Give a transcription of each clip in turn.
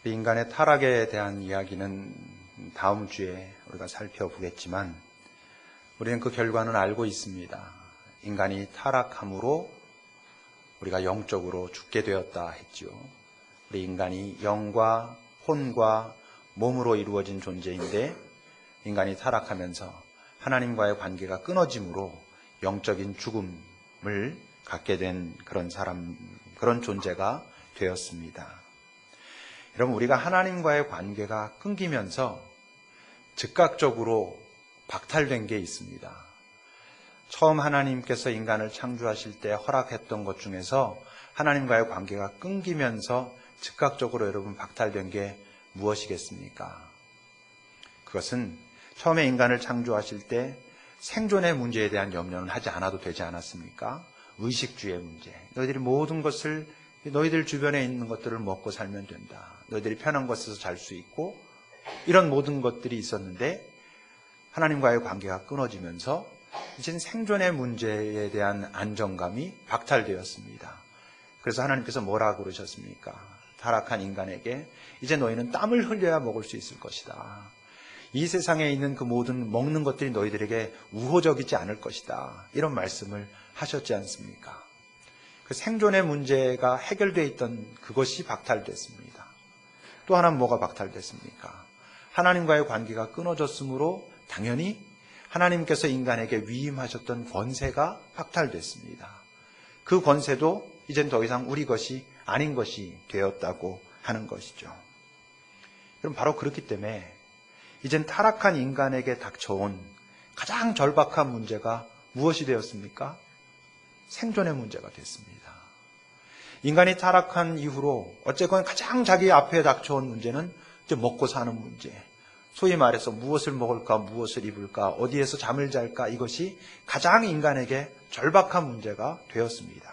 인간의 타락에 대한 이야기는 다음 주에 우리가 살펴보겠지만 우리는 그 결과는 알고 있습니다. 인간이 타락함으로 우리가 영적으로 죽게 되었다 했지요. 우리 인간이 영과 혼과 몸으로 이루어진 존재인데 인간이 타락하면서 하나님과의 관계가 끊어짐으로 영적인 죽음을 갖게 된 그런 존재가 되었습니다. 여러분, 우리가 하나님과의 관계가 끊기면서 즉각적으로 박탈된 게 있습니다. 처음 하나님께서 인간을 창조하실 때 허락했던 것 중에서 하나님과의 관계가 끊기면서 즉각적으로 여러분 박탈된 게 무엇이겠습니까? 그것은 처음에 인간을 창조하실 때 생존의 문제에 대한 염려는 하지 않아도 되지 않았습니까? 의식주의 문제. 너희들이 모든 것을 너희들 주변에 있는 것들을 먹고 살면 된다. 너희들이 편한 곳에서 잘 수 있고 이런 모든 것들이 있었는데 하나님과의 관계가 끊어지면서 이제는 생존의 문제에 대한 안정감이 박탈되었습니다. 그래서 하나님께서 뭐라고 그러셨습니까? 타락한 인간에게 이제 너희는 땀을 흘려야 먹을 수 있을 것이다. 이 세상에 있는 그 모든 먹는 것들이 너희들에게 우호적이지 않을 것이다. 이런 말씀을 하셨지 않습니까? 그 생존의 문제가 해결되어 있던 그것이 박탈됐습니다. 또 하나는 뭐가 박탈됐습니까? 하나님과의 관계가 끊어졌으므로 당연히 하나님께서 인간에게 위임하셨던 권세가 박탈됐습니다. 그 권세도 이젠 더 이상 우리 것이 아닌 것이 되었다고 하는 것이죠. 그럼 바로 그렇기 때문에 이젠 타락한 인간에게 닥쳐온 가장 절박한 문제가 무엇이 되었습니까? 생존의 문제가 됐습니다. 인간이 타락한 이후로 어쨌건 가장 자기 앞에 닥쳐온 문제는 이제 먹고 사는 문제. 소위 말해서 무엇을 먹을까, 무엇을 입을까, 어디에서 잠을 잘까, 이것이 가장 인간에게 절박한 문제가 되었습니다.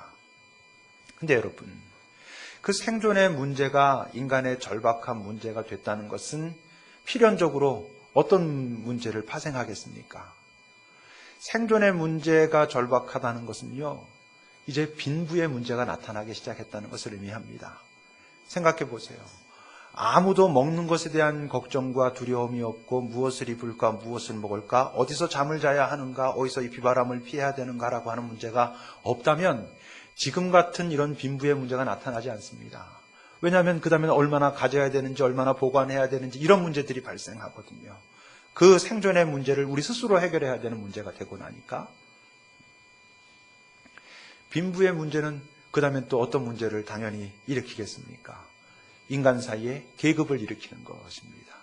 근데 여러분, 그 생존의 문제가 인간의 절박한 문제가 됐다는 것은 필연적으로 어떤 문제를 파생하겠습니까? 생존의 문제가 절박하다는 것은요, 이제 빈부의 문제가 나타나기 시작했다는 것을 의미합니다. 생각해 보세요. 아무도 먹는 것에 대한 걱정과 두려움이 없고 무엇을 입을까, 무엇을 먹을까, 어디서 잠을 자야 하는가, 어디서 이 비바람을 피해야 되는가라고 하는 문제가 없다면 지금 같은 이런 빈부의 문제가 나타나지 않습니다. 왜냐하면 그 다음에 얼마나 가져야 되는지, 얼마나 보관해야 되는지 이런 문제들이 발생하거든요. 그 생존의 문제를 우리 스스로 해결해야 되는 문제가 되고 나니까 빈부의 문제는 그 다음에 또 어떤 문제를 당연히 일으키겠습니까? 인간 사이에 계급을 일으키는 것입니다.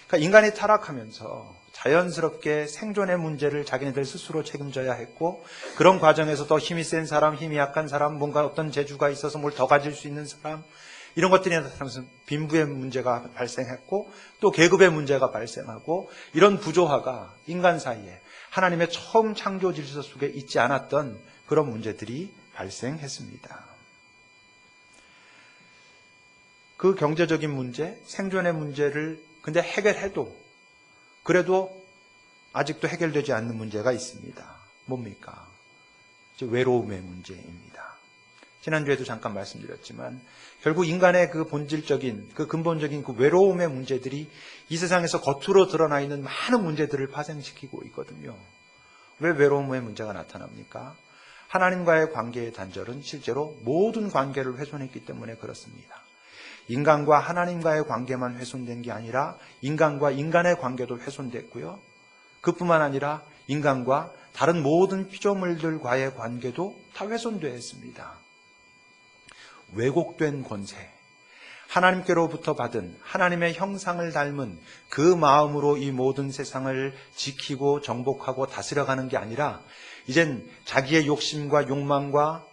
그러니까 인간이 타락하면서 자연스럽게 생존의 문제를 자기네들 스스로 책임져야 했고 그런 과정에서 더 힘이 센 사람, 힘이 약한 사람, 뭔가 어떤 재주가 있어서 뭘 더 가질 수 있는 사람 이런 것들이 나타나면서 빈부의 문제가 발생했고 또 계급의 문제가 발생하고 이런 부조화가 인간 사이에 하나님의 처음 창조 질서 속에 있지 않았던 그런 문제들이 발생했습니다. 그 경제적인 문제, 생존의 문제를 근데 해결해도 그래도 아직도 해결되지 않는 문제가 있습니다. 뭡니까? 외로움의 문제입니다. 지난주에도 잠깐 말씀드렸지만 결국 인간의 그 본질적인, 그 근본적인 그 외로움의 문제들이 이 세상에서 겉으로 드러나 있는 많은 문제들을 파생시키고 있거든요. 왜 외로움의 문제가 나타납니까? 하나님과의 관계의 단절은 실제로 모든 관계를 훼손했기 때문에 그렇습니다. 인간과 하나님과의 관계만 훼손된 게 아니라 인간과 인간의 관계도 훼손됐고요. 그뿐만 아니라 인간과 다른 모든 피조물들과의 관계도 다 훼손되었습니다. 왜곡된 권세, 하나님께로부터 받은 하나님의 형상을 닮은 그 마음으로 이 모든 세상을 지키고 정복하고 다스려가는 게 아니라 이젠 자기의 욕심과 욕망과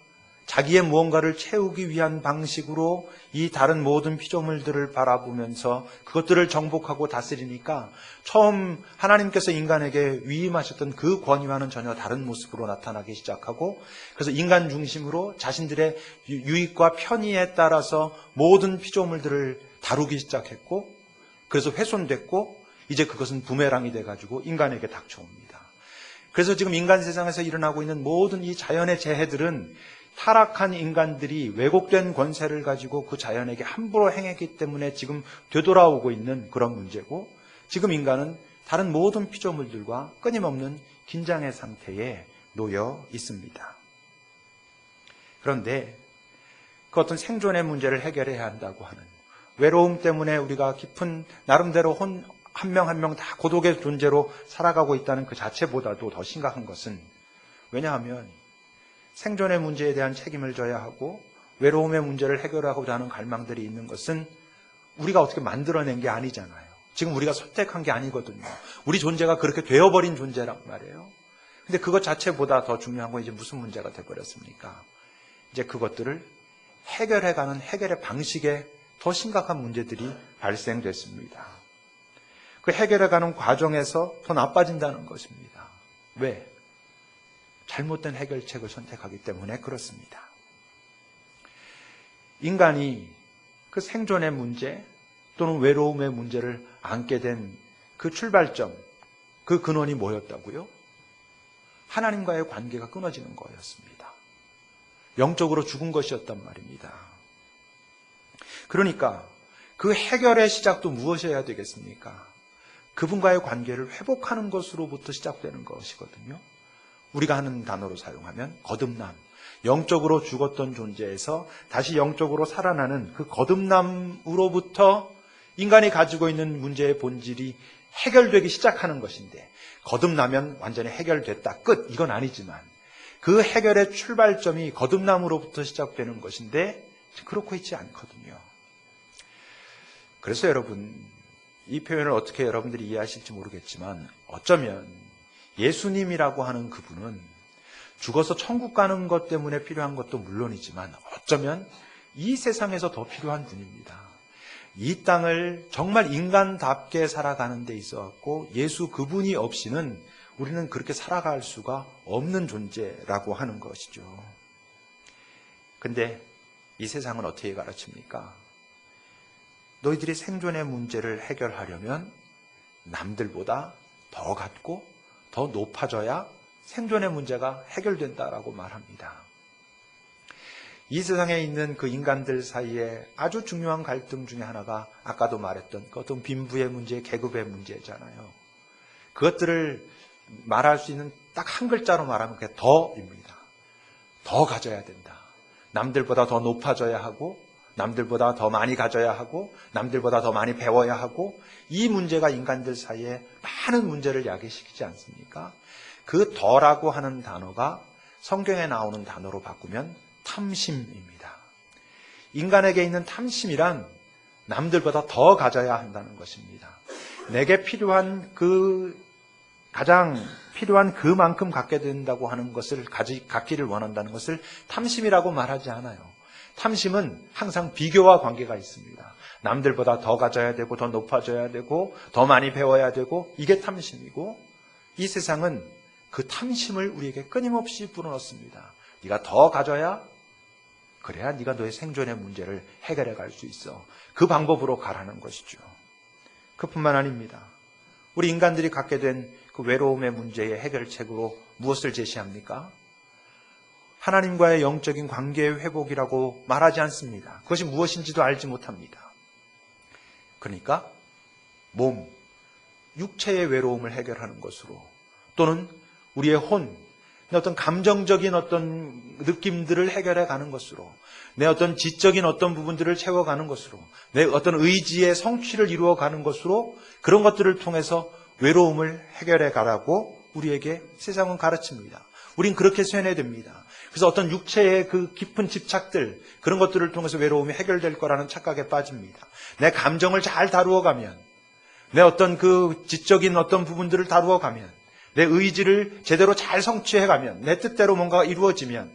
자기의 무언가를 채우기 위한 방식으로 이 다른 모든 피조물들을 바라보면서 그것들을 정복하고 다스리니까 처음 하나님께서 인간에게 위임하셨던 그 권위와는 전혀 다른 모습으로 나타나기 시작하고 그래서 인간 중심으로 자신들의 유익과 편의에 따라서 모든 피조물들을 다루기 시작했고 그래서 훼손됐고 이제 그것은 부메랑이 돼가지고 인간에게 닥쳐옵니다. 그래서 지금 인간 세상에서 일어나고 있는 모든 이 자연의 재해들은 타락한 인간들이 왜곡된 권세를 가지고 그 자연에게 함부로 행했기 때문에 지금 되돌아오고 있는 그런 문제고, 지금 인간은 다른 모든 피조물들과 끊임없는 긴장의 상태에 놓여 있습니다. 그런데 그 어떤 생존의 문제를 해결해야 한다고 하는, 외로움 때문에 우리가 깊은 나름대로 한 명 한 명 다 고독의 존재로 살아가고 있다는 그 자체보다도 더 심각한 것은, 왜냐하면 생존의 문제에 대한 책임을 져야 하고 외로움의 문제를 해결하고자 하는 갈망들이 있는 것은 우리가 어떻게 만들어낸 게 아니잖아요. 지금 우리가 선택한 게 아니거든요. 우리 존재가 그렇게 되어버린 존재란 말이에요. 근데 그것 자체보다 더 중요한 건 이제 무슨 문제가 돼버렸습니까? 이제 그것들을 해결해가는 해결의 방식에 더 심각한 문제들이 발생됐습니다. 그 해결해가는 과정에서 더 나빠진다는 것입니다. 왜? 잘못된 해결책을 선택하기 때문에 그렇습니다. 인간이 그 생존의 문제 또는 외로움의 문제를 안게 된 그 출발점, 그 근원이 뭐였다고요? 하나님과의 관계가 끊어지는 거였습니다. 영적으로 죽은 것이었단 말입니다. 그러니까 그 해결의 시작도 무엇이어야 되겠습니까? 그분과의 관계를 회복하는 것으로부터 시작되는 것이거든요. 우리가 하는 단어로 사용하면 거듭남, 영적으로 죽었던 존재에서 다시 영적으로 살아나는 그 거듭남으로부터 인간이 가지고 있는 문제의 본질이 해결되기 시작하는 것인데, 거듭나면 완전히 해결됐다, 끝, 이건 아니지만 그 해결의 출발점이 거듭남으로부터 시작되는 것인데 그렇고 있지 않거든요. 그래서 여러분, 이 표현을 어떻게 여러분들이 이해하실지 모르겠지만, 어쩌면 예수님이라고 하는 그분은 죽어서 천국 가는 것 때문에 필요한 것도 물론이지만 어쩌면 이 세상에서 더 필요한 분입니다. 이 땅을 정말 인간답게 살아가는 데 있어서 예수 그분이 없이는 우리는 그렇게 살아갈 수가 없는 존재라고 하는 것이죠. 근데 이 세상은 어떻게 가르칩니까? 너희들이 생존의 문제를 해결하려면 남들보다 더 갖고 더 높아져야 생존의 문제가 해결된다라고 말합니다. 이 세상에 있는 그 인간들 사이에 아주 중요한 갈등 중에 하나가 아까도 말했던 그 어떤 빈부의 문제, 계급의 문제잖아요. 그것들을 말할 수 있는 딱 한 글자로 말하면 그게 더입니다. 더 가져야 된다. 남들보다 더 높아져야 하고, 남들보다 더 많이 가져야 하고, 남들보다 더 많이 배워야 하고, 이 문제가 인간들 사이에 많은 문제를 야기시키지 않습니까? 그 더라고 하는 단어가 성경에 나오는 단어로 바꾸면 탐심입니다. 인간에게 있는 탐심이란 남들보다 더 가져야 한다는 것입니다. 내게 필요한 가장 필요한 그만큼 갖게 된다고 하는 것을 갖기를 원한다는 것을 탐심이라고 말하지 않아요. 탐심은 항상 비교와 관계가 있습니다. 남들보다 더 가져야 되고, 더 높아져야 되고, 더 많이 배워야 되고, 이게 탐심이고, 이 세상은 그 탐심을 우리에게 끊임없이 불어넣습니다. 네가 더 가져야, 그래야 네가 너의 생존의 문제를 해결해 갈 수 있어. 그 방법으로 가라는 것이죠. 그뿐만 아닙니다. 우리 인간들이 갖게 된 그 외로움의 문제의 해결책으로 무엇을 제시합니까? 하나님과의 영적인 관계의 회복이라고 말하지 않습니다. 그것이 무엇인지도 알지 못합니다. 그러니까 몸, 육체의 외로움을 해결하는 것으로, 또는 우리의 혼, 내 어떤 감정적인 어떤 느낌들을 해결해 가는 것으로, 내 어떤 지적인 어떤 부분들을 채워가는 것으로, 내 어떤 의지의 성취를 이루어 가는 것으로, 그런 것들을 통해서 외로움을 해결해 가라고 우리에게 세상은 가르칩니다. 우린 그렇게 세뇌 됩니다. 그래서 어떤 육체의 그 깊은 집착들, 그런 것들을 통해서 외로움이 해결될 거라는 착각에 빠집니다. 내 감정을 잘 다루어가면, 내 어떤 그 지적인 어떤 부분들을 다루어가면, 내 의지를 제대로 잘 성취해가면, 내 뜻대로 뭔가가 이루어지면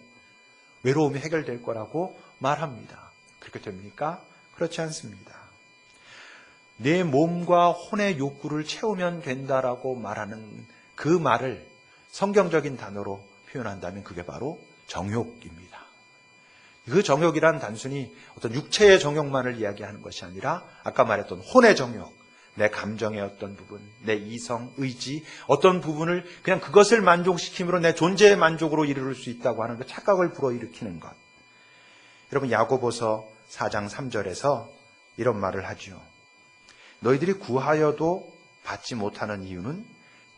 외로움이 해결될 거라고 말합니다. 그렇게 됩니까? 그렇지 않습니다. 내 몸과 혼의 욕구를 채우면 된다라고 말하는 그 말을 성경적인 단어로 표현한다면 그게 바로 정욕입니다. 그 정욕이란 단순히 어떤 육체의 정욕만을 이야기하는 것이 아니라 아까 말했던 혼의 정욕, 내 감정의 어떤 부분, 내 이성, 의지, 어떤 부분을 그냥 그것을 만족시킴으로 내 존재의 만족으로 이룰 수 있다고 하는 그 착각을 불어일으키는 것. 여러분, 야고보서 4장 3절에서 이런 말을 하죠. 너희들이 구하여도 받지 못하는 이유는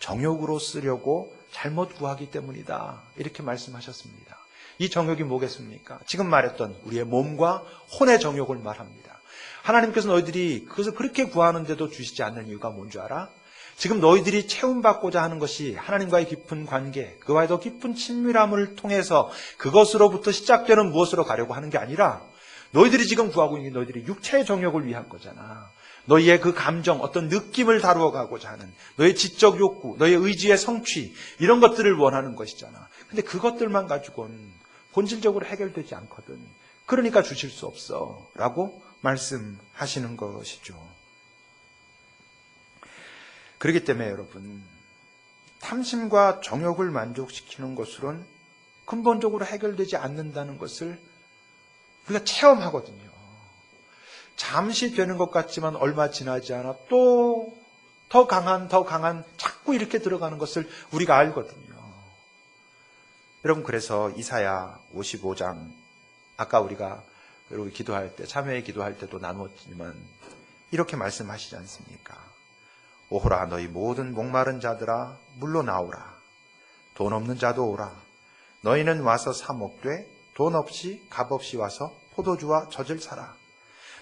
정욕으로 쓰려고 잘못 구하기 때문이다. 이렇게 말씀하셨습니다. 이 정욕이 뭐겠습니까? 지금 말했던 우리의 몸과 혼의 정욕을 말합니다. 하나님께서 너희들이 그것을 그렇게 구하는데도 주시지 않는 이유가 뭔 줄 알아? 지금 너희들이 채움받고자 하는 것이 하나님과의 깊은 관계, 그와의 더 깊은 친밀함을 통해서 그것으로부터 시작되는 무엇으로 가려고 하는 게 아니라 너희들이 지금 구하고 있는 게 너희들이 육체의 정욕을 위한 거잖아. 너희의 그 감정, 어떤 느낌을 다루어 가고자 하는 너희의 지적 욕구, 너희의 의지의 성취, 이런 것들을 원하는 것이잖아. 근데 그것들만 가지고는 본질적으로 해결되지 않거든. 그러니까 주실 수 없어 라고 말씀하시는 것이죠. 그렇기 때문에 여러분, 탐심과 정욕을 만족시키는 것으로는 근본적으로 해결되지 않는다는 것을 우리가 체험하거든요. 잠시 되는 것 같지만 얼마 지나지 않아 또 더 강한 자꾸 이렇게 들어가는 것을 우리가 알거든요. 여러분, 그래서 이사야 55장, 아까 우리가 기도할 때, 참회의 기도할 때도 나누었지만 이렇게 말씀하시지 않습니까? 오호라 너희 모든 목마른 자들아 물로 나오라. 돈 없는 자도 오라. 너희는 와서 사 먹되 돈 없이 값 없이 와서 포도주와 젖을 사라.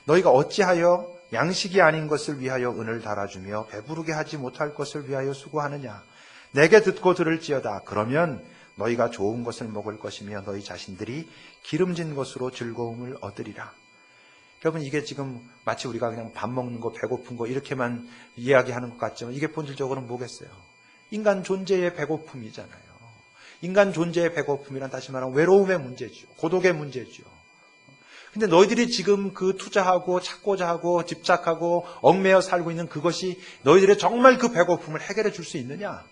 너희가 어찌하여 양식이 아닌 것을 위하여 은을 달아주며 배부르게 하지 못할 것을 위하여 수고하느냐. 내게 듣고 들을지어다. 그러면 너희가 좋은 것을 먹을 것이며 너희 자신들이 기름진 것으로 즐거움을 얻으리라. 여러분, 이게 지금 마치 우리가 그냥 밥 먹는 거, 배고픈 거 이렇게만 이야기하는 것 같지만 이게 본질적으로는 뭐겠어요? 인간 존재의 배고픔이잖아요. 인간 존재의 배고픔이란 다시 말하면 외로움의 문제죠. 고독의 문제죠. 근데 너희들이 지금 그 투자하고 찾고자 하고 집착하고 얽매여 살고 있는 그것이 너희들의 정말 그 배고픔을 해결해 줄 수 있느냐?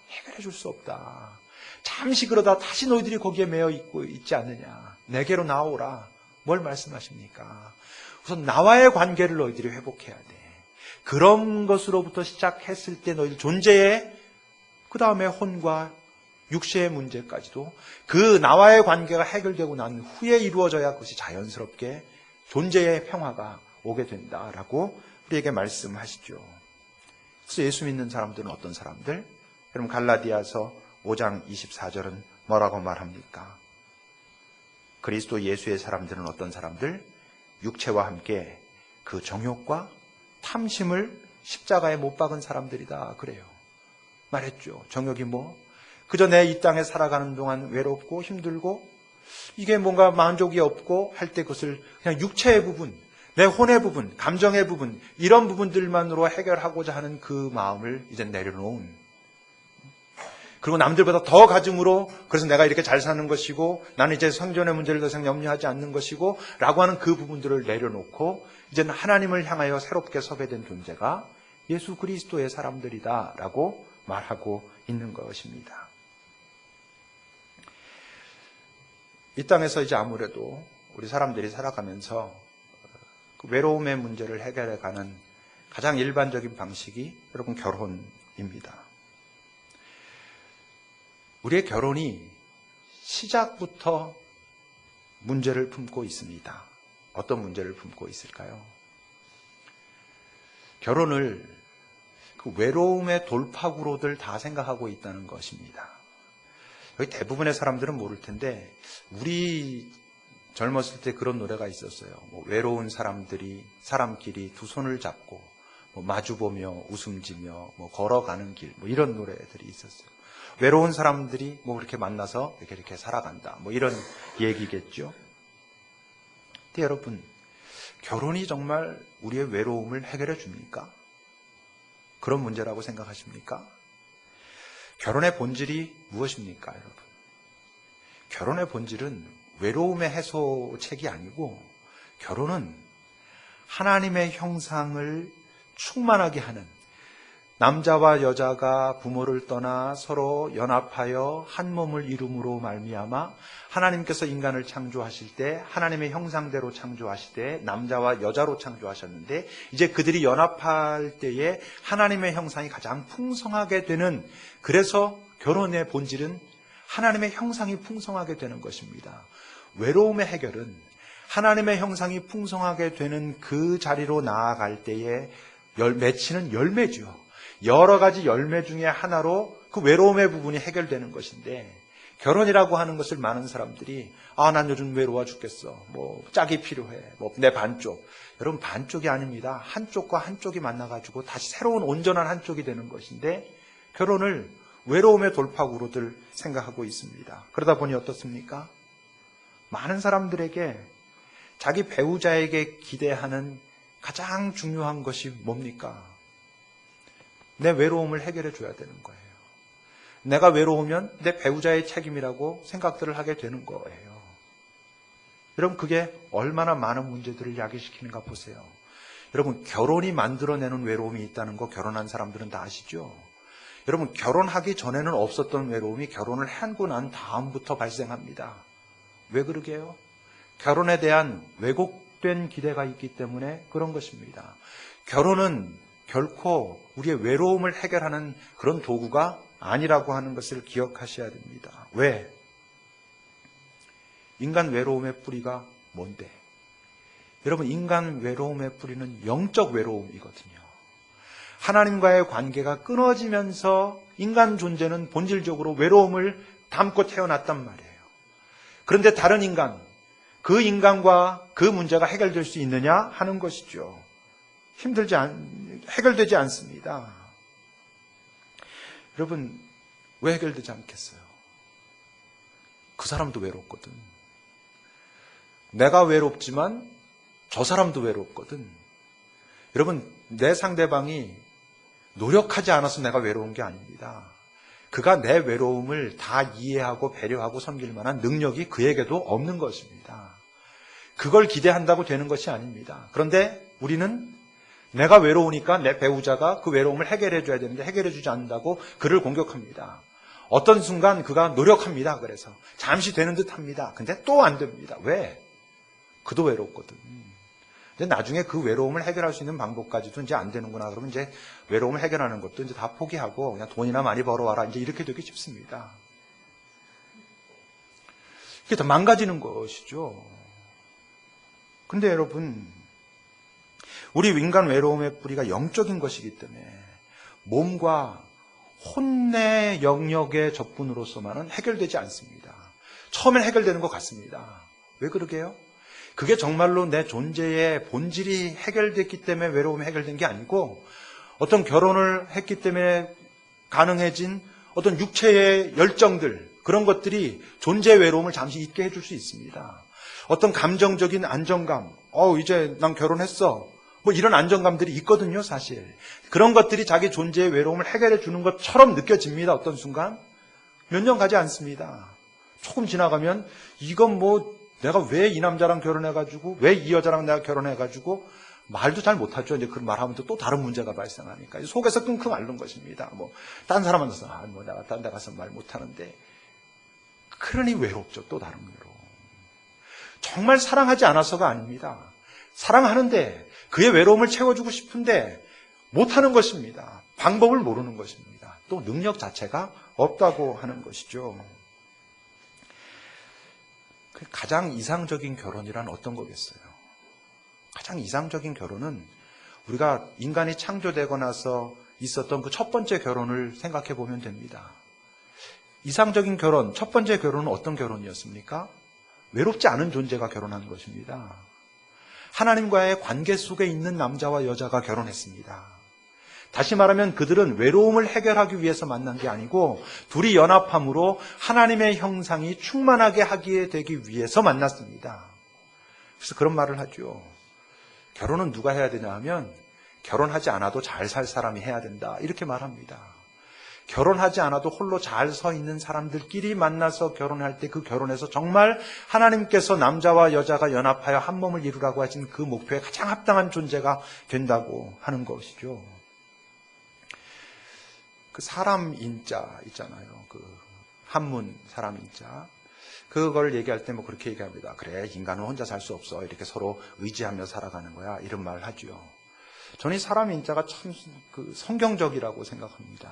해결해 줄 수 없다. 잠시 그러다 다시 너희들이 거기에 매여 있지 않느냐. 내게로 나오라. 뭘 말씀하십니까? 우선 나와의 관계를 너희들이 회복해야 돼. 그런 것으로부터 시작했을 때 너희들 존재의, 그 다음에 혼과 육체의 문제까지도 그 나와의 관계가 해결되고 난 후에 이루어져야 그것이 자연스럽게 존재의 평화가 오게 된다라고 우리에게 말씀하시죠. 그래서 예수 믿는 사람들은 어떤 사람들? 여러분, 갈라디아서 5장 24절은 뭐라고 말합니까? 그리스도 예수의 사람들은 어떤 사람들? 육체와 함께 그 정욕과 탐심을 십자가에 못 박은 사람들이다. 그래요. 말했죠. 정욕이 뭐? 그저 내 이 땅에 살아가는 동안 외롭고 힘들고 이게 뭔가 만족이 없고 할 때 그것을 그냥 육체의 부분, 내 혼의 부분, 감정의 부분, 이런 부분들만으로 해결하고자 하는 그 마음을 이제 내려놓은, 그리고 남들보다 더 가짐으로 그래서 내가 이렇게 잘 사는 것이고 나는 이제 생존의 문제를 더 이상 염려하지 않는 것이고 라고 하는 그 부분들을 내려놓고 이제는 하나님을 향하여 새롭게 서게 된 존재가 예수 그리스도의 사람들이다 라고 말하고 있는 것입니다. 이 땅에서 이제 아무래도 우리 사람들이 살아가면서 그 외로움의 문제를 해결해가는 가장 일반적인 방식이 여러분 결혼입니다. 우리의 결혼이 시작부터 문제를 품고 있습니다. 어떤 문제를 품고 있을까요? 결혼을 그 외로움의 돌파구로들 다 생각하고 있다는 것입니다. 여기 대부분의 사람들은 모를 텐데 우리 젊었을 때 그런 노래가 있었어요. 뭐 외로운 사람끼리 두 손을 잡고 뭐 마주보며 웃음지며 뭐 걸어가는 길, 뭐 이런 노래들이 있었어요. 외로운 사람들이 뭐 그렇게 만나서 이렇게 살아간다, 뭐 이런 얘기겠죠. 근데 여러분, 결혼이 정말 우리의 외로움을 해결해 줍니까? 그런 문제라고 생각하십니까? 결혼의 본질이 무엇입니까, 여러분? 결혼의 본질은 외로움의 해소책이 아니고 결혼은 하나님의 형상을 충만하게 하는, 남자와 여자가 부모를 떠나 서로 연합하여 한 몸을 이룸으로 말미암아 하나님께서 인간을 창조하실 때 하나님의 형상대로 창조하실 때 남자와 여자로 창조하셨는데 이제 그들이 연합할 때에 하나님의 형상이 가장 풍성하게 되는, 그래서 결혼의 본질은 하나님의 형상이 풍성하게 되는 것입니다. 외로움의 해결은 하나님의 형상이 풍성하게 되는 그 자리로 나아갈 때에 맺히는 열매죠. 여러 가지 열매 중에 하나로 그 외로움의 부분이 해결되는 것인데, 결혼이라고 하는 것을 많은 사람들이 난 요즘 외로워 죽겠어, 짝이 필요해, 내 반쪽. 여러분, 반쪽이 아닙니다. 한쪽과 한쪽이 만나가지고 다시 새로운 온전한 한쪽이 되는 것인데, 결혼을 외로움의 돌파구로들 생각하고 있습니다. 그러다 보니 어떻습니까? 많은 사람들에게 자기 배우자에게 기대하는 가장 중요한 것이 뭡니까? 내 외로움을 해결해 줘야 되는 거예요. 내가 외로우면 내 배우자의 책임이라고 생각들을 하게 되는 거예요. 여러분, 그게 얼마나 많은 문제들을 야기시키는가 보세요. 여러분, 결혼이 만들어내는 외로움이 있다는 거 결혼한 사람들은 다 아시죠? 여러분, 결혼하기 전에는 없었던 외로움이 결혼을 하고 난 다음부터 발생합니다. 왜 그러게요? 결혼에 대한 왜곡된 기대가 있기 때문에 그런 것입니다. 결혼은 결코 우리의 외로움을 해결하는 그런 도구가 아니라고 하는 것을 기억하셔야 됩니다. 왜? 인간 외로움의 뿌리가 뭔데? 여러분, 인간 외로움의 뿌리는 영적 외로움이거든요. 하나님과의 관계가 끊어지면서 인간 존재는 본질적으로 외로움을 담고 태어났단 말이에요. 그런데 다른 인간, 그 인간과 그 문제가 해결될 수 있느냐 하는 것이죠. 해결되지 않습니다. 여러분, 왜 해결되지 않겠어요? 그 사람도 외롭거든. 내가 외롭지만 저 사람도 외롭거든. 여러분, 내 상대방이 노력하지 않아서 내가 외로운 게 아닙니다. 그가 내 외로움을 다 이해하고 배려하고 섬길 만한 능력이 그에게도 없는 것입니다. 그걸 기대한다고 되는 것이 아닙니다. 그런데 우리는 내가 외로우니까 내 배우자가 그 외로움을 해결해 줘야 되는데 해결해 주지 않는다고 그를 공격합니다. 어떤 순간 그가 노력합니다. 그래서 잠시 되는 듯 합니다. 근데 또 안 됩니다. 왜? 그도 외롭거든. 근데 나중에 그 외로움을 해결할 수 있는 방법까지도 이제 안 되는구나. 그러면 이제 외로움을 해결하는 것도 이제 다 포기하고 그냥 돈이나 많이 벌어와라. 이제 이렇게 되기 쉽습니다. 이게 더 망가지는 것이죠. 근데 여러분, 우리 인간 외로움의 뿌리가 영적인 것이기 때문에 몸과 혼내 영역의 접근으로서만은 해결되지 않습니다. 처음엔 해결되는 것 같습니다. 왜 그러게요? 그게 정말로 내 존재의 본질이 해결됐기 때문에 외로움이 해결된 게 아니고, 어떤 결혼을 했기 때문에 가능해진 어떤 육체의 열정들, 그런 것들이 존재의 외로움을 잠시 잊게 해줄 수 있습니다. 어떤 감정적인 안정감, 이제 난 결혼했어, 이런 안정감들이 있거든요, 사실. 그런 것들이 자기 존재의 외로움을 해결해 주는 것처럼 느껴집니다, 어떤 순간. 몇 년 가지 않습니다. 조금 지나가면 이건 내가 왜 이 남자랑 결혼해가지고, 왜 이 여자랑 내가 결혼해가지고, 말도 잘 못하죠. 이제 그런 말하면 또 다른 문제가 발생하니까. 속에서 끙끙 앓는 것입니다. 딴 사람 만나서, 내가 딴 데 가서 말 못하는데. 그러니 외롭죠, 또 다른 외로움. 정말 사랑하지 않아서가 아닙니다. 사랑하는데, 그의 외로움을 채워주고 싶은데, 못하는 것입니다. 방법을 모르는 것입니다. 또 능력 자체가 없다고 하는 것이죠. 가장 이상적인 결혼이란 어떤 거겠어요? 가장 이상적인 결혼은 우리가 인간이 창조되고 나서 있었던 그 첫 번째 결혼을 생각해 보면 됩니다. 이상적인 결혼, 첫 번째 결혼은 어떤 결혼이었습니까? 외롭지 않은 존재가 결혼한 것입니다. 하나님과의 관계 속에 있는 남자와 여자가 결혼했습니다. 다시 말하면 그들은 외로움을 해결하기 위해서 만난 게 아니고 둘이 연합함으로 하나님의 형상이 충만하게 하게 되기 위해서 만났습니다. 그래서 그런 말을 하죠. 결혼은 누가 해야 되냐 하면 결혼하지 않아도 잘 살 사람이 해야 된다, 이렇게 말합니다. 결혼하지 않아도 홀로 잘 서 있는 사람들끼리 만나서 결혼할 때 그 결혼에서 정말 하나님께서 남자와 여자가 연합하여 한 몸을 이루라고 하신 그 목표에 가장 합당한 존재가 된다고 하는 것이죠. 그 사람 인자 있잖아요. 그 한문 사람 인자. 그걸 얘기할 때 뭐 그렇게 얘기합니다. 그래, 인간은 혼자 살 수 없어. 이렇게 서로 의지하며 살아가는 거야. 이런 말을 하죠. 저는 이 사람 인자가 참 성경적이라고 생각합니다.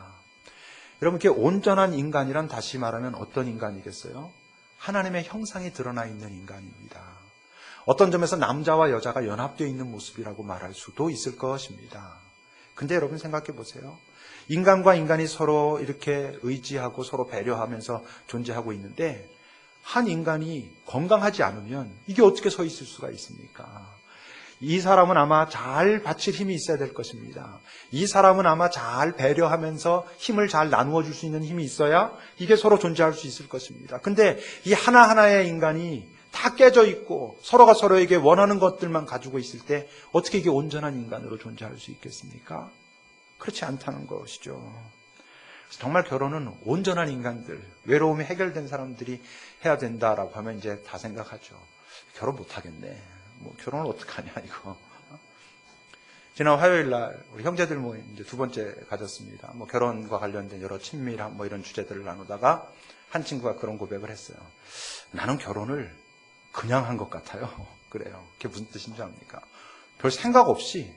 여러분, 이렇게 온전한 인간이란 다시 말하면 어떤 인간이겠어요? 하나님의 형상이 드러나 있는 인간입니다. 어떤 점에서 남자와 여자가 연합되어 있는 모습이라고 말할 수도 있을 것입니다. 근데 여러분 생각해 보세요. 인간과 인간이 서로 이렇게 의지하고 서로 배려하면서 존재하고 있는데 한 인간이 건강하지 않으면 이게 어떻게 서 있을 수가 있습니까? 이 사람은 아마 잘 바칠 힘이 있어야 될 것입니다. 이 사람은 아마 잘 배려하면서 힘을 잘 나누어 줄 수 있는 힘이 있어야 이게 서로 존재할 수 있을 것입니다. 근데 이 하나하나의 인간이 다 깨져 있고 서로가 서로에게 원하는 것들만 가지고 있을 때 어떻게 이게 온전한 인간으로 존재할 수 있겠습니까? 그렇지 않다는 것이죠. 정말 결혼은 온전한 인간들, 외로움이 해결된 사람들이 해야 된다라고 하면 이제 다 생각하죠. 결혼 못하겠네. 뭐 결혼을 어떡하냐 이거. 지난 화요일 날 우리 형제들 모임 이제 두 번째 가졌습니다. 뭐 결혼과 관련된 여러 친밀한 뭐 이런 주제들을 나누다가 한 친구가 그런 고백을 했어요. 나는 결혼을 그냥 한 것 같아요. 그래요. 그게 무슨 뜻인지 압니까? 별 생각 없이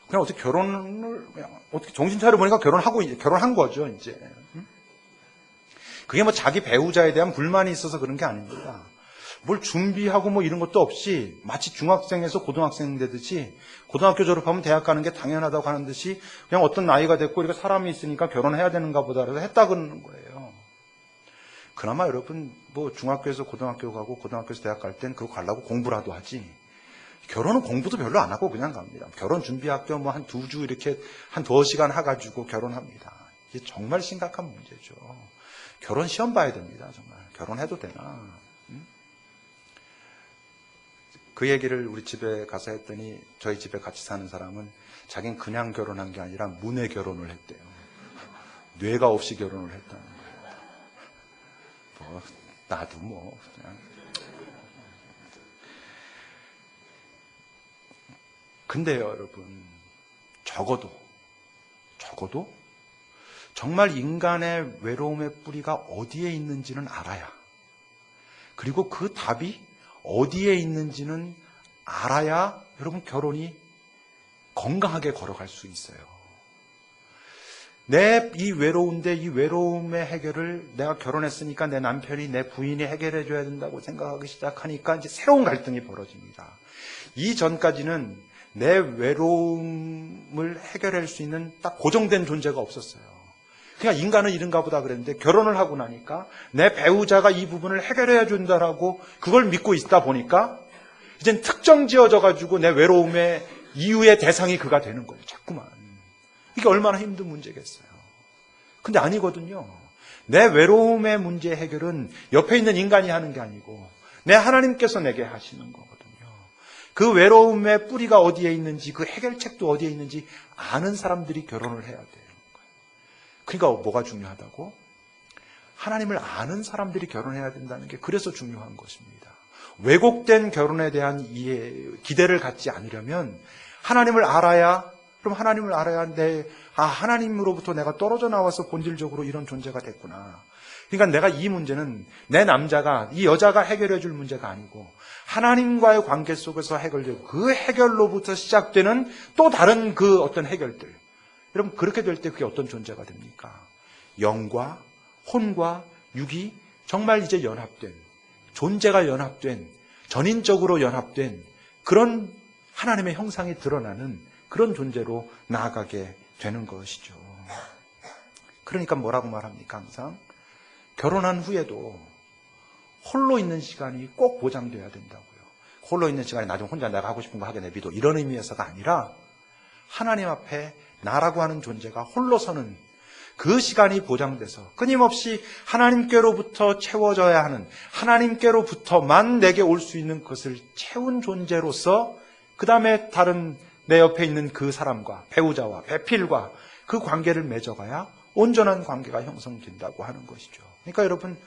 그냥 어떻게 결혼을 그냥 어떻게 정신 차려 보니까 결혼한 거죠 이제. 그게 뭐 자기 배우자에 대한 불만이 있어서 그런 게 아닙니다. 뭘 준비하고 뭐 이런 것도 없이 마치 중학생에서 고등학생 되듯이 고등학교 졸업하면 대학 가는 게 당연하다고 하는 듯이 그냥 어떤 나이가 됐고 이렇게 사람이 있으니까 결혼해야 되는가 보다 그래서 했다 그러는 거예요. 그나마 여러분 뭐 중학교에서 고등학교 가고 고등학교에서 대학 갈 땐 그거 가려고 공부라도 하지. 결혼은 공부도 별로 안 하고 그냥 갑니다. 결혼 준비학교 뭐 한 2주 이렇게 한 2시간 해가지고 결혼합니다. 이게 정말 심각한 문제죠. 결혼 시험 봐야 됩니다. 정말. 결혼해도 되나. 그 얘기를 우리 집에 가서 했더니 저희 집에 같이 사는 사람은 자기는 그냥 결혼한 게 아니라 문외 결혼을 했대요. 뇌가 없이 결혼을 했다는 거예요. 뭐 나도 뭐 그냥. 근데요 여러분 적어도 정말 인간의 외로움의 뿌리가 어디에 있는지는 알아야, 그리고 그 답이 어디에 있는지는 알아야 여러분 결혼이 건강하게 걸어갈 수 있어요. 내 이 외로운데 이 외로움의 해결을 내가 결혼했으니까 내 남편이 내 부인이 해결해 줘야 된다고 생각하기 시작하니까 이제 새로운 갈등이 벌어집니다. 이전까지는 내 외로움을 해결할 수 있는 딱 고정된 존재가 없었어요. 그냥 인간은 이런가 보다 그랬는데 결혼을 하고 나니까 내 배우자가 이 부분을 해결해야 준다라고 그걸 믿고 있다 보니까 이젠 특정 지어져 가지고 내 외로움의 이유의 대상이 그가 되는 거예요. 자꾸만. 이게 얼마나 힘든 문제겠어요. 근데 아니거든요. 내 외로움의 문제 해결은 옆에 있는 인간이 하는 게 아니고 내 하나님께서 내게 하시는 거거든요. 그 외로움의 뿌리가 어디에 있는지, 그 해결책도 어디에 있는지 아는 사람들이 결혼을 해야 돼요. 그러니까 뭐가 중요하다고? 하나님을 아는 사람들이 결혼해야 된다는 게 그래서 중요한 것입니다. 왜곡된 결혼에 대한 이해, 기대를 갖지 않으려면 하나님을 알아야, 그럼 하나님을 알아야 하나님으로부터 내가 떨어져 나와서 본질적으로 이런 존재가 됐구나. 그러니까 내가 이 문제는 내 남자가, 이 여자가 해결해 줄 문제가 아니고 하나님과의 관계 속에서 해결되고 그 해결로부터 시작되는 또 다른 그 어떤 해결들. 여러분 그렇게 될 때 그게 어떤 존재가 됩니까? 영과 혼과 육이 정말 이제 연합된, 존재가 연합된, 전인적으로 연합된 그런 하나님의 형상이 드러나는 그런 존재로 나아가게 되는 것이죠. 그러니까 뭐라고 말합니까? 항상 결혼한 후에도 홀로 있는 시간이 꼭 보장돼야 된다고요. 홀로 있는 시간에 나 좀 혼자 내가 하고 싶은 거 하게 내비둬, 이런 의미에서가 아니라 하나님 앞에 나라고 하는 존재가 홀로 서는 그 시간이 보장돼서 끊임없이 하나님께로부터 채워져야 하는, 하나님께로부터만 내게 올 수 있는 것을 채운 존재로서 그 다음에 다른 내 옆에 있는 그 사람과 배우자와 배필과 그 관계를 맺어가야 온전한 관계가 형성된다고 하는 것이죠. 그러니까 여러분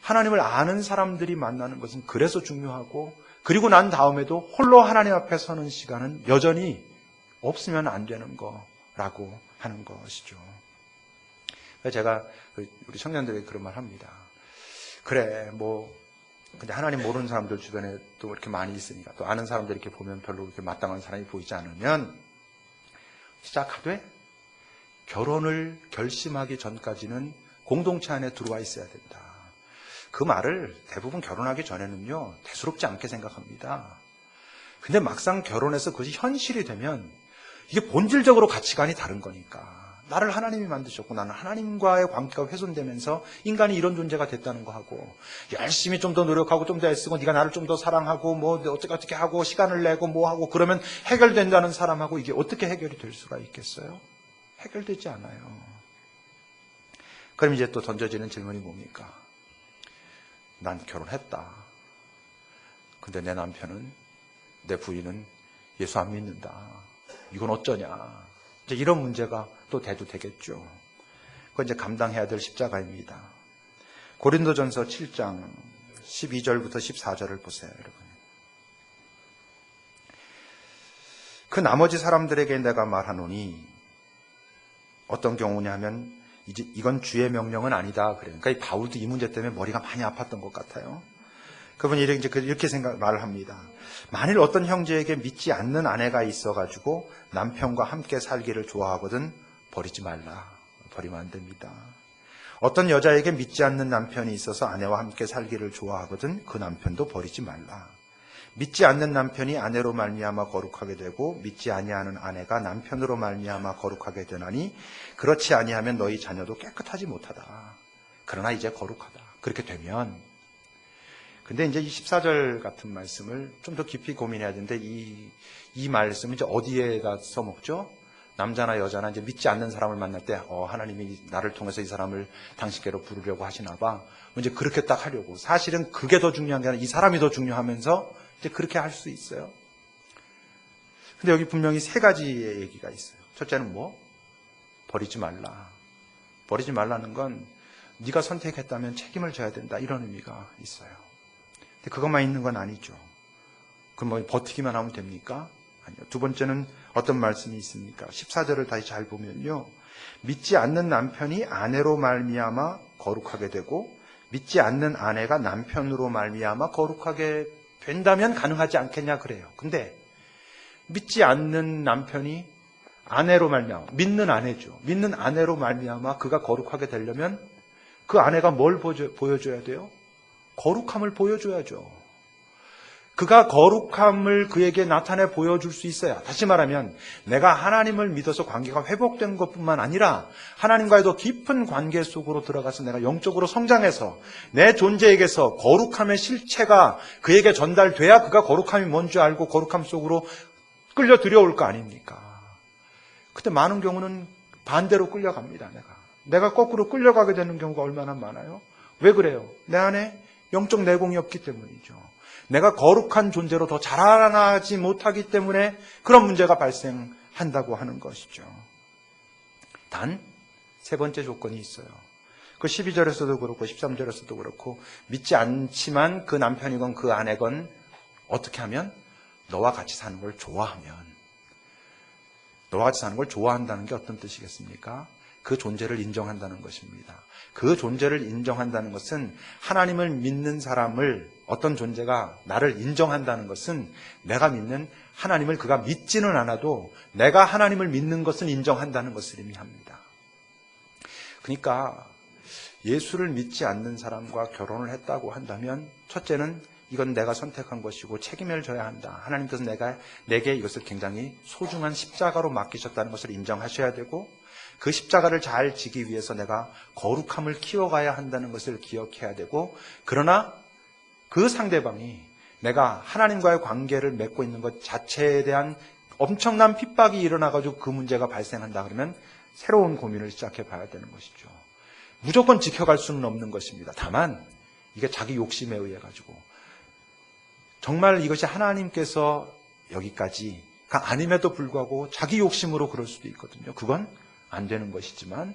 하나님을 아는 사람들이 만나는 것은 그래서 중요하고, 그리고 난 다음에도 홀로 하나님 앞에 서는 시간은 여전히 없으면 안 되는 거라고 하는 것이죠. 제가 우리 청년들에게 그런 말 합니다. 그래, 근데 하나님 모르는 사람들 주변에 또 이렇게 많이 있으니까, 또 아는 사람들 이렇게 보면 별로 그렇게 마땅한 사람이 보이지 않으면, 시작하되, 결혼을 결심하기 전까지는 공동체 안에 들어와 있어야 된다. 그 말을 대부분 결혼하기 전에는요, 대수롭지 않게 생각합니다. 근데 막상 결혼해서 그것이 현실이 되면, 이게 본질적으로 가치관이 다른 거니까. 나를 하나님이 만드셨고 나는 하나님과의 관계가 훼손되면서 인간이 이런 존재가 됐다는 거 하고, 열심히 좀 더 노력하고 좀 더 애쓰고 네가 나를 좀 더 사랑하고 어떻게 하고 시간을 내고 하고 그러면 해결된다는 사람하고 이게 어떻게 해결이 될 수가 있겠어요? 해결되지 않아요. 그럼 이제 또 던져지는 질문이 뭡니까? 난 결혼했다. 근데 내 남편은, 내 부인은 예수 안 믿는다. 이건 어쩌냐? 이제 이런 문제가 또 대두되겠죠. 그건 이제 감당해야 될 십자가입니다. 고린도전서 7장 12절부터 14절을 보세요, 여러분. 그 나머지 사람들에게 내가 말하노니, 어떤 경우냐 하면 이제 이건 주의 명령은 아니다. 그러니까 이 바울도 이 문제 때문에 머리가 많이 아팠던 것 같아요. 그분이 이렇게 말을 합니다. 만일 어떤 형제에게 믿지 않는 아내가 있어가지고 남편과 함께 살기를 좋아하거든 버리지 말라. 버리면 안 됩니다. 어떤 여자에게 믿지 않는 남편이 있어서 아내와 함께 살기를 좋아하거든 그 남편도 버리지 말라. 믿지 않는 남편이 아내로 말미암아 거룩하게 되고 믿지 아니하는 아내가 남편으로 말미암아 거룩하게 되나니 그렇지 아니하면 너희 자녀도 깨끗하지 못하다. 그러나 이제 거룩하다. 그렇게 되면, 근데 이제 이 14절 같은 말씀을 좀 더 깊이 고민해야 되는데 이 말씀은 이제 어디에다 써먹죠? 남자나 여자나 이제 믿지 않는 사람을 만날 때 하나님이 나를 통해서 이 사람을 당신께로 부르려고 하시나 봐. 이제 그렇게 딱 하려고. 사실은 그게 더 중요한 게 아니라 이 사람이 더 중요하면서 이제 그렇게 할 수 있어요. 근데 여기 분명히 세 가지의 얘기가 있어요. 첫째는 버리지 말라. 버리지 말라는 건 네가 선택했다면 책임을 져야 된다, 이런 의미가 있어요. 근데 그것만 있는 건 아니죠. 그럼 버티기만 하면 됩니까? 아니요. 두 번째는 어떤 말씀이 있습니까? 14절을 다시 잘 보면요, 믿지 않는 남편이 아내로 말미암아 거룩하게 되고 믿지 않는 아내가 남편으로 말미암아 거룩하게 된다면 가능하지 않겠냐 그래요. 근데 믿지 않는 남편이 아내로 말미암아, 믿는 아내죠. 믿는 아내로 말미암아 그가 거룩하게 되려면 그 아내가 뭘 보여줘야 돼요? 거룩함을 보여줘야죠. 그가 거룩함을 그에게 나타내 보여줄 수 있어야, 다시 말하면 내가 하나님을 믿어서 관계가 회복된 것뿐만 아니라 하나님과의 더 깊은 관계 속으로 들어가서 내가 영적으로 성장해서 내 존재에게서 거룩함의 실체가 그에게 전달돼야 그가 거룩함이 뭔지 알고 거룩함 속으로 끌려 들여올 거 아닙니까? 근데 많은 경우는 반대로 끌려갑니다. 내가 거꾸로 끌려가게 되는 경우가 얼마나 많아요? 왜 그래요? 내 안에 영적 내공이 없기 때문이죠. 내가 거룩한 존재로 더 자라나지 못하기 때문에 그런 문제가 발생한다고 하는 것이죠. 단, 세 번째 조건이 있어요. 그 12절에서도 그렇고 13절에서도 그렇고, 믿지 않지만 그 남편이건 그 아내건 어떻게 하면? 너와 같이 사는 걸 좋아하면. 너와 같이 사는 걸 좋아한다는 게 어떤 뜻이겠습니까? 그 존재를 인정한다는 것입니다. 그 존재를 인정한다는 것은, 하나님을 믿는 사람을, 어떤 존재가 나를 인정한다는 것은 내가 믿는 하나님을 그가 믿지는 않아도 내가 하나님을 믿는 것은 인정한다는 것을 의미합니다. 그러니까 예수를 믿지 않는 사람과 결혼을 했다고 한다면, 첫째는 이건 내가 선택한 것이고 책임을 져야 한다. 하나님께서 내게 이것을 굉장히 소중한 십자가로 맡기셨다는 것을 인정하셔야 되고, 그 십자가를 잘 지기 위해서 내가 거룩함을 키워가야 한다는 것을 기억해야 되고, 그러나 그 상대방이 내가 하나님과의 관계를 맺고 있는 것 자체에 대한 엄청난 핍박이 일어나가지고 그 문제가 발생한다 그러면 새로운 고민을 시작해 봐야 되는 것이죠. 무조건 지켜갈 수는 없는 것입니다. 다만 이게 자기 욕심에 의해 가지고 정말 이것이 하나님께서 여기까지가 아님에도 불구하고 자기 욕심으로 그럴 수도 있거든요. 그건 안 되는 것이지만,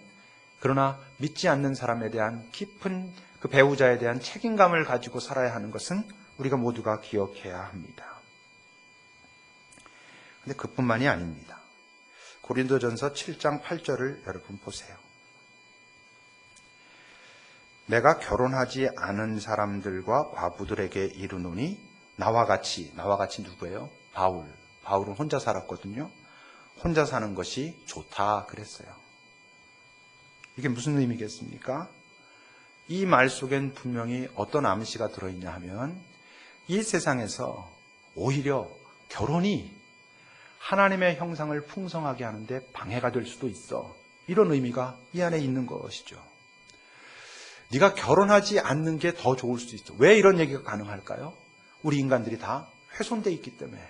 그러나 믿지 않는 사람에 대한 깊은 그 배우자에 대한 책임감을 가지고 살아야 하는 것은 우리가 모두가 기억해야 합니다. 그런데 그뿐만이 아닙니다. 고린도전서 7장 8절을 여러분 보세요. 내가 결혼하지 않은 사람들과 과부들에게 이르노니 나와 같이 누구예요? 바울은 혼자 살았거든요. 혼자 사는 것이 좋다 그랬어요. 이게 무슨 의미겠습니까? 이 말 속엔 분명히 어떤 암시가 들어있냐 하면 이 세상에서 오히려 결혼이 하나님의 형상을 풍성하게 하는데 방해가 될 수도 있어. 이런 의미가 이 안에 있는 것이죠. 네가 결혼하지 않는 게 더 좋을 수도 있어. 왜 이런 얘기가 가능할까요? 우리 인간들이 다 훼손되어 있기 때문에.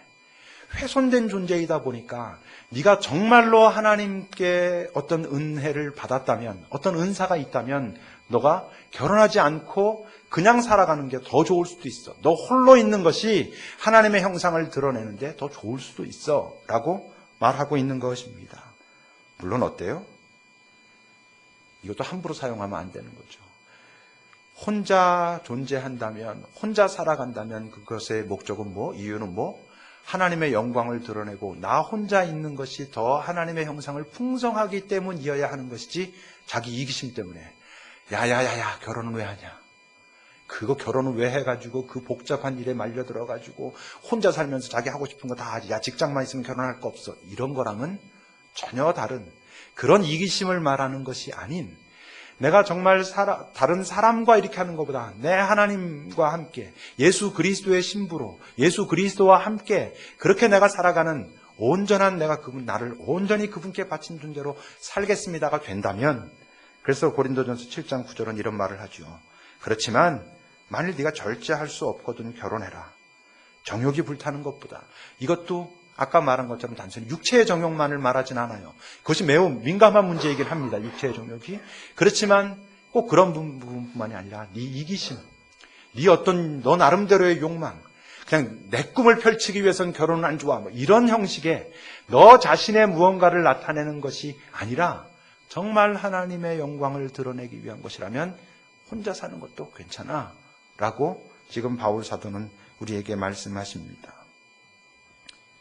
훼손된 존재이다 보니까 네가 정말로 하나님께 어떤 은혜를 받았다면, 어떤 은사가 있다면 너가 결혼하지 않고 그냥 살아가는 게 더 좋을 수도 있어. 너 홀로 있는 것이 하나님의 형상을 드러내는데 더 좋을 수도 있어 라고 말하고 있는 것입니다. 물론 어때요? 이것도 함부로 사용하면 안 되는 거죠. 혼자 존재한다면, 혼자 살아간다면 그것의 목적은 뭐? 이유는 뭐? 하나님의 영광을 드러내고 나 혼자 있는 것이 더 하나님의 형상을 풍성하기 때문이어야 하는 것이지 자기 이기심 때문에 야야야야 결혼은 왜 하냐? 그거 결혼은 왜 해가지고 그 복잡한 일에 말려들어가지고 혼자 살면서 자기 하고 싶은 거 다 하지. 야 직장만 있으면 결혼할 거 없어. 이런 거랑은 전혀 다른 그런 이기심을 말하는 것이 아닌 내가 정말 다른 사람과 이렇게 하는 것보다 내 하나님과 함께 예수 그리스도의 신부로 예수 그리스도와 함께 그렇게 내가 살아가는 온전한 내가 나를 온전히 그분께 바친 존재로 살겠습니다가 된다면 그래서 고린도전서 7장 9절은 이런 말을 하죠. 그렇지만 만일 네가 절제할 수 없거든 결혼해라. 정욕이 불타는 것보다 이것도 아까 말한 것처럼 단순히 육체의 정욕만을 말하진 않아요. 그것이 매우 민감한 문제이긴 합니다. 육체의 정욕이. 그렇지만 꼭 그런 부분뿐만이 아니라 네 이기심, 네 어떤 너 나름대로의 욕망, 그냥 내 꿈을 펼치기 위해서는 결혼은 안 좋아. 뭐 이런 형식의 너 자신의 무언가를 나타내는 것이 아니라 정말 하나님의 영광을 드러내기 위한 것이라면 혼자 사는 것도 괜찮아 라고 지금 바울 사도는 우리에게 말씀하십니다.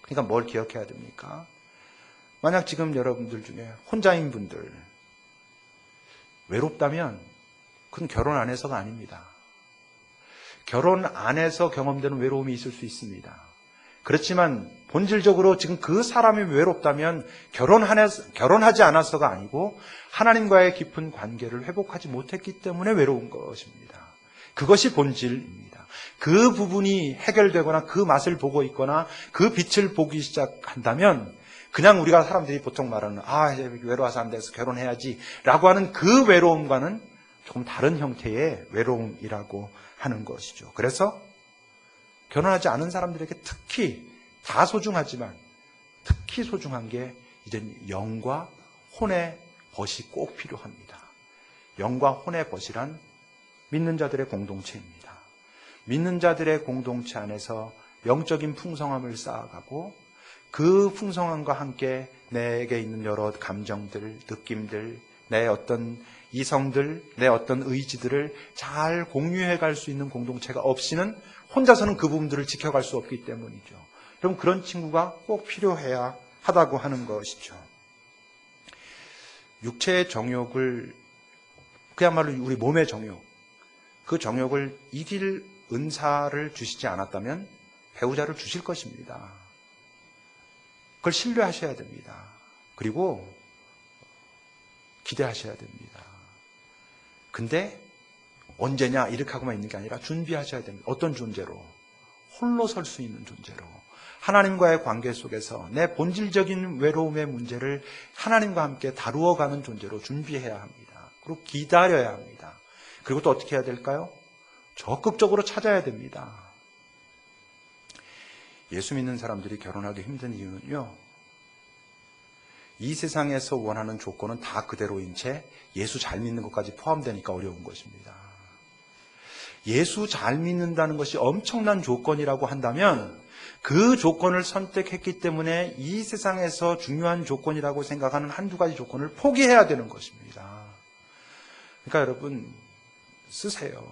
그러니까 뭘 기억해야 됩니까? 만약 지금 여러분들 중에 혼자인 분들 외롭다면 그건 결혼 안 해서가 아닙니다. 결혼 안 해서 경험되는 외로움이 있을 수 있습니다. 그렇지만 본질적으로 지금 그 사람이 외롭다면 결혼하지 않아서가 아니고 하나님과의 깊은 관계를 회복하지 못했기 때문에 외로운 것입니다. 그것이 본질입니다. 그 부분이 해결되거나 그 맛을 보고 있거나 그 빛을 보기 시작한다면 그냥 우리가 사람들이 보통 말하는 이제 외로워서 안 돼서 결혼해야지 라고 하는 그 외로움과는 조금 다른 형태의 외로움이라고 하는 것이죠. 그래서 결혼하지 않은 사람들에게 특히 다 소중하지만 특히 소중한 게 이젠 영과 혼의 벗이 꼭 필요합니다. 영과 혼의 벗이란 믿는 자들의 공동체입니다. 믿는 자들의 공동체 안에서 영적인 풍성함을 쌓아가고 그 풍성함과 함께 내게 있는 여러 감정들, 느낌들, 내 어떤 이성들, 내 어떤 의지들을 잘 공유해 갈 수 있는 공동체가 없이는 혼자서는 그 부분들을 지켜갈 수 없기 때문이죠. 그럼 그런 친구가 꼭 필요해야 하다고 하는 것이죠. 육체의 정욕을 그야말로 우리 몸의 정욕, 그 정욕을 이길 은사를 주시지 않았다면 배우자를 주실 것입니다. 그걸 신뢰하셔야 됩니다. 그리고 기대하셔야 됩니다. 근데 언제냐 이렇게 하고만 있는 게 아니라 준비하셔야 됩니다. 어떤 존재로? 홀로 설 수 있는 존재로. 하나님과의 관계 속에서 내 본질적인 외로움의 문제를 하나님과 함께 다루어가는 존재로 준비해야 합니다. 그리고 기다려야 합니다. 그리고 또 어떻게 해야 될까요? 적극적으로 찾아야 됩니다. 예수 믿는 사람들이 결혼하기 힘든 이유는요, 이 세상에서 원하는 조건은 다 그대로인 채 예수 잘 믿는 것까지 포함되니까 어려운 것입니다. 예수 잘 믿는다는 것이 엄청난 조건이라고 한다면 그 조건을 선택했기 때문에 이 세상에서 중요한 조건이라고 생각하는 한두 가지 조건을 포기해야 되는 것입니다. 그러니까 여러분 쓰세요.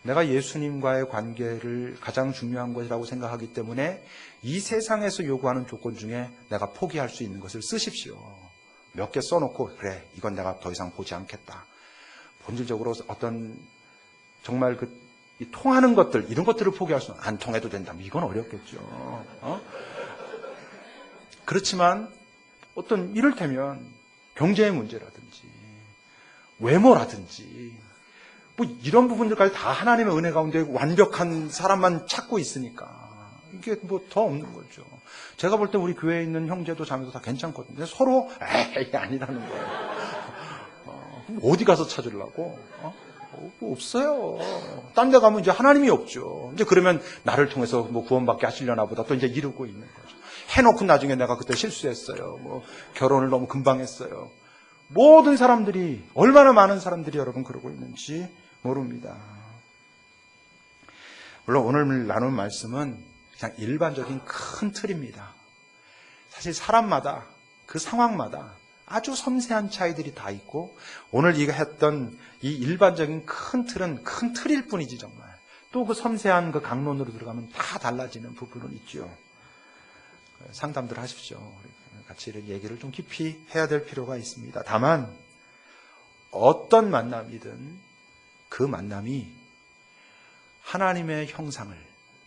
내가 예수님과의 관계를 가장 중요한 것이라고 생각하기 때문에 이 세상에서 요구하는 조건 중에 내가 포기할 수 있는 것을 쓰십시오. 몇 개 써놓고 그래 이건 내가 더 이상 보지 않겠다. 본질적으로 어떤 정말 이 통하는 것들, 이런 것들을 포기할 수는 안 통해도 된다면 이건 어렵겠죠. 그렇지만 어떤 이를테면 경제의 문제라든지 외모라든지 뭐 이런 부분들까지 다 하나님의 은혜 가운데 완벽한 사람만 찾고 있으니까 이게 뭐 더 없는 거죠. 제가 볼 때 우리 교회에 있는 형제도 자매도 다 괜찮거든요. 서로 에이 아니라는 거예요. 어디 가서 찾으려고? 뭐 없어요. 딴 데 가면 이제 하나님이 없죠. 이제 그러면 나를 통해서 뭐 구원받게 하시려나 보다 또 이제 이러고 있는 거죠. 해놓고 나중에 내가 그때 실수했어요. 뭐 결혼을 너무 금방 했어요. 모든 사람들이, 얼마나 많은 사람들이 여러분 그러고 있는지 모릅니다. 물론 오늘 나눈 말씀은 그냥 일반적인 큰 틀입니다. 사실 사람마다 그 상황마다 아주 섬세한 차이들이 다 있고 오늘 했던 이 일반적인 큰 틀은 큰 틀일 뿐이지 정말 또 그 섬세한 그 강론으로 들어가면 다 달라지는 부분은 있죠. 상담들 하십시오. 같이 이런 얘기를 좀 깊이 해야 될 필요가 있습니다. 다만 어떤 만남이든 그 만남이 하나님의 형상을,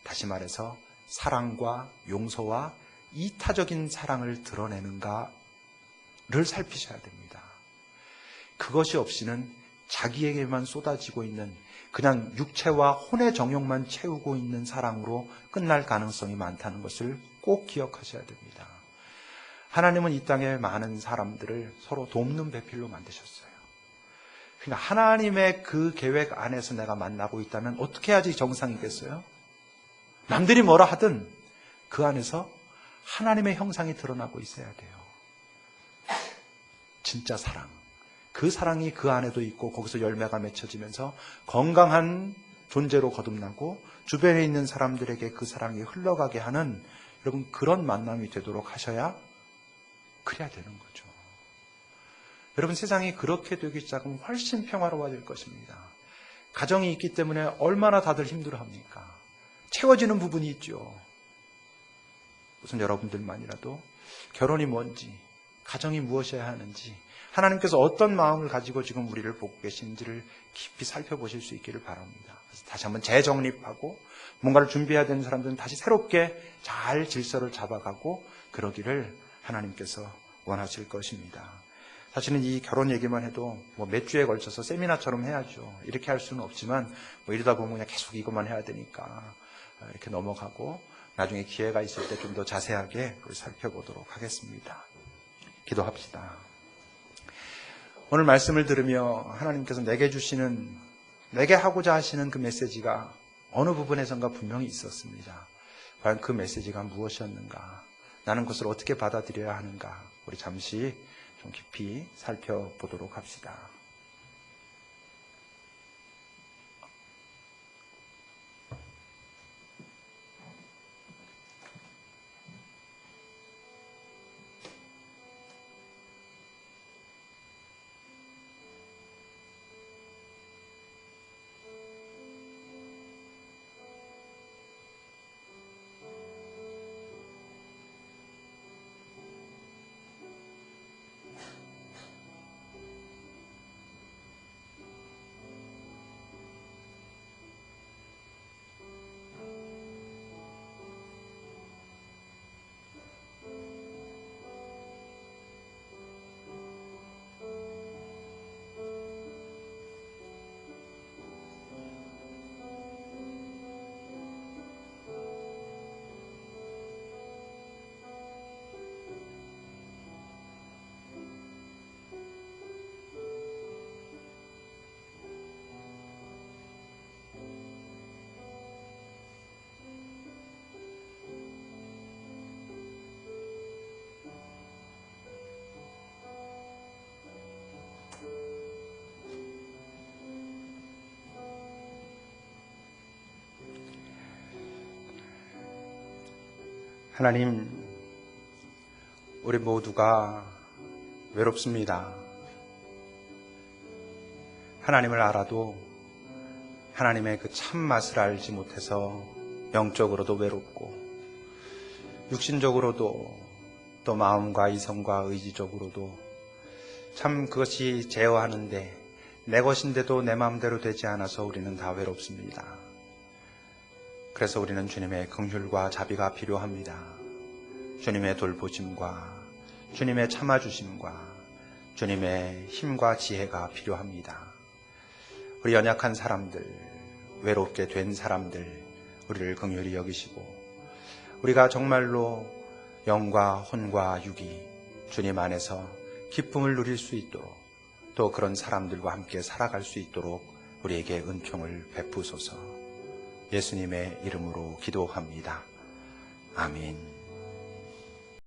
다시 말해서 사랑과 용서와 이타적인 사랑을 드러내는가를 살피셔야 됩니다. 그것이 없이는 자기에게만 쏟아지고 있는 그냥 육체와 혼의 정욕만 채우고 있는 사랑으로 끝날 가능성이 많다는 것을 꼭 기억하셔야 됩니다. 하나님은 이 땅에 많은 사람들을 서로 돕는 배필로 만드셨어요. 그러니까 하나님의 그 계획 안에서 내가 만나고 있다면 어떻게 해야지 정상이겠어요? 남들이 뭐라 하든 그 안에서 하나님의 형상이 드러나고 있어야 돼요. 진짜 사랑. 그 사랑이 그 안에도 있고 거기서 열매가 맺혀지면서 건강한 존재로 거듭나고 주변에 있는 사람들에게 그 사랑이 흘러가게 하는 여러분 그런 만남이 되도록 하셔야 그래야 되는 거죠. 여러분 세상이 그렇게 되기 시작하면 훨씬 평화로워질 것입니다. 가정이 있기 때문에 얼마나 다들 힘들어합니까? 채워지는 부분이 있죠. 우선 여러분들만이라도 결혼이 뭔지, 가정이 무엇이어야 하는지, 하나님께서 어떤 마음을 가지고 지금 우리를 보고 계신지를 깊이 살펴보실 수 있기를 바랍니다. 그래서 다시 한번 재정립하고 뭔가를 준비해야 되는 사람들은 다시 새롭게 잘 질서를 잡아가고 그러기를 하나님께서 원하실 것입니다. 사실은 이 결혼 얘기만 해도 뭐 몇 주에 걸쳐서 세미나처럼 해야죠. 이렇게 할 수는 없지만 뭐 이러다 보면 그냥 계속 이것만 해야 되니까 이렇게 넘어가고 나중에 기회가 있을 때 좀 더 자세하게 살펴보도록 하겠습니다. 기도합시다. 오늘 말씀을 들으며 하나님께서 내게 하고자 하시는 그 메시지가 어느 부분에선가 분명히 있었습니다. 과연 그 메시지가 무엇이었는가? 나는 그것을 어떻게 받아들여야 하는가? 우리 잠시 좀 깊이 살펴보도록 합시다. 하나님, 우리 모두가 외롭습니다. 하나님을 알아도 하나님의 그 참맛을 알지 못해서 영적으로도 외롭고 육신적으로도 또 마음과 이성과 의지적으로도 참 그것이 제어하는데 내 것인데도 내 마음대로 되지 않아서 우리는 다 외롭습니다. 그래서 우리는 주님의 긍휼과 자비가 필요합니다. 주님의 돌보심과 주님의 참아주심과 주님의 힘과 지혜가 필요합니다. 우리 연약한 사람들, 외롭게 된 사람들, 우리를 긍휼히 여기시고 우리가 정말로 영과 혼과 육이 주님 안에서 기쁨을 누릴 수 있도록 또 그런 사람들과 함께 살아갈 수 있도록 우리에게 은총을 베푸소서. 예수님의 이름으로 기도합니다. 아멘.